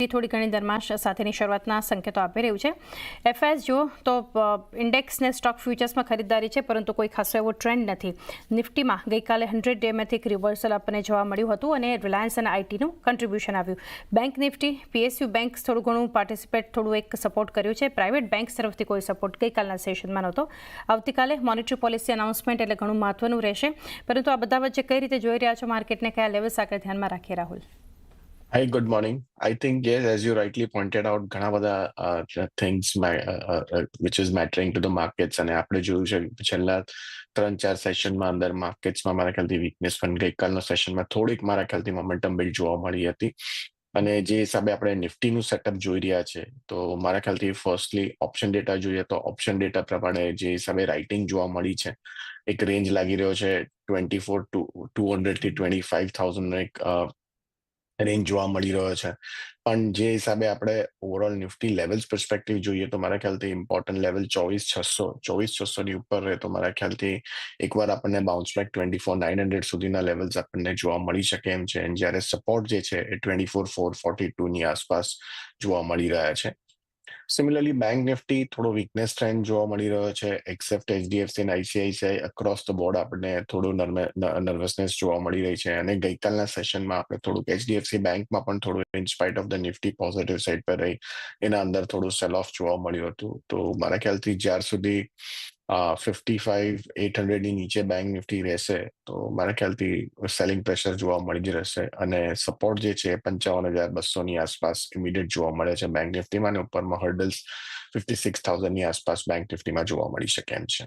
થોડી ઘણી દરમાશ સાથેની શરૂઆતના સંકેતો આપી રહ્યું છે. એફઆઈએસ જો તો ઇન્ડેક્સને સ્ટોક ફ્યુચર્સમાં ખરીદદારી છે, પરંતુ કોઈ ખાસો એવો ટ્રેન્ડ નથી. નિફ્ટીમાં ગઈકાલે 100 ડેમાંથી એક રિવર્સલ આપણને જોવા મળ્યું હતું અને રિલાયન્સ અને આઈટીનું કન્ટ્રીબ્યુશન આવ્યું. બેંક નિફ્ટી, પીએસયુ બેંક થોડું ઘણું પાર્ટિસિપેટ, થોડું એક સપોર્ટ કર્યું છે. પ્રાઇવેટ બેંક તરફથી કોઈ સપોર્ટ ગઈકાલના સેશનમાં નહોતો. આવતીકાલે મોનેટરી પોલિસી અનાઉન્સમેન્ટ એટલે ઘણું મહત્વનું રહેશે, પરંતુ આ બધા વચ્ચે કઈ રીતે જોઈ રહ્યા છો માર્કેટને, કયા લેવલ્સ આગળ ધ્યાનમાં રાખીએ, Rahul? Hi, good morning. I think, yes, as you rightly pointed out, ઘણા બધા things which is mattering to the markets અને આપણે જોયું છે કે છેલ્લા 3-4 સેશનમાં અંદર માર્કેટ્સમાં મારા ખ્યાલથી વીકનેસ પણ ગઈકાલના સેશનમાં થોડીક મારા ખ્યાલથી મોમેન્ટમ બિલ્ડ જોવા મળી હતી. અને જે હિસાબે આપણે નિફ્ટીનું સેટઅપ જોઈ રહ્યા છે, તો મારા ખ્યાલથી ફર્સ્ટલી ઓપ્શન ડેટા જોઈએ તો ઓપ્શન ડેટા પ્રમાણે જે હિસાબે રાઇટિંગ જોવા મળી છે, એક રેન્જ લાગી રહ્યો છે 24,200 થી 25,000 એક રેન્જ જોવા મળી રહ્યો છે. પણ જે હિસાબે આપણે ઓવરઓલ નિફ્ટી લેવલ્સ પર્સપેક્ટિવ જોઈએ તો મારા ખ્યાલથી ઇમ્પોર્ટન્ટ લેવલ 24,600 ની ઉપર રહે તો મારા ખ્યાલથી એકવાર આપણને બાઉન્સ બેક 24,900 સુધીના લેવલ્સ આપણને જોવા મળી શકે એમ છે. જ્યારે સપોર્ટ જે છે એ 24,442 ની આસપાસ જોવા મળી રહ્યા છે. સિમિલરલી બેંક નિફ્ટી થોડો વીકનેસ ટ્રેન્ડ જોવા મળી રહ્યો છે. એક્સેપ્ટ એચડીએફસી અને આઈસીઆઈસીઆઈ અક્રોસ ધ બોર્ડ આપણને થોડું નર્વસનેસ જોવા મળી રહી છે. અને ગઈકાલના સેશનમાં આપણે થોડુંક એચડીએફસી બેંકમાં પણ થોડું in spite of the Nifty positive side પર રહી એના અંદર થોડું સેલ ઓફ જોવા મળ્યું હતું. તો મારા ખ્યાલથી જ્યાર સુધી 55,800 ની નીચે બેંક નિફ્ટી રહેશે તો મારા ખ્યાલથી સેલિંગ પ્રેશર જોવા મળી જ રહેશે. અને સપોર્ટ જે છે 55,200 ની આસપાસ ઇમિડિયેટ જોવા મળે છે બેંક નિફ્ટીમાં, અને ઉપરમાં હર્ડલ્સ 56,000 ની આસપાસ બેંક નિફ્ટીમાં જોવા મળી શકે એમ છે.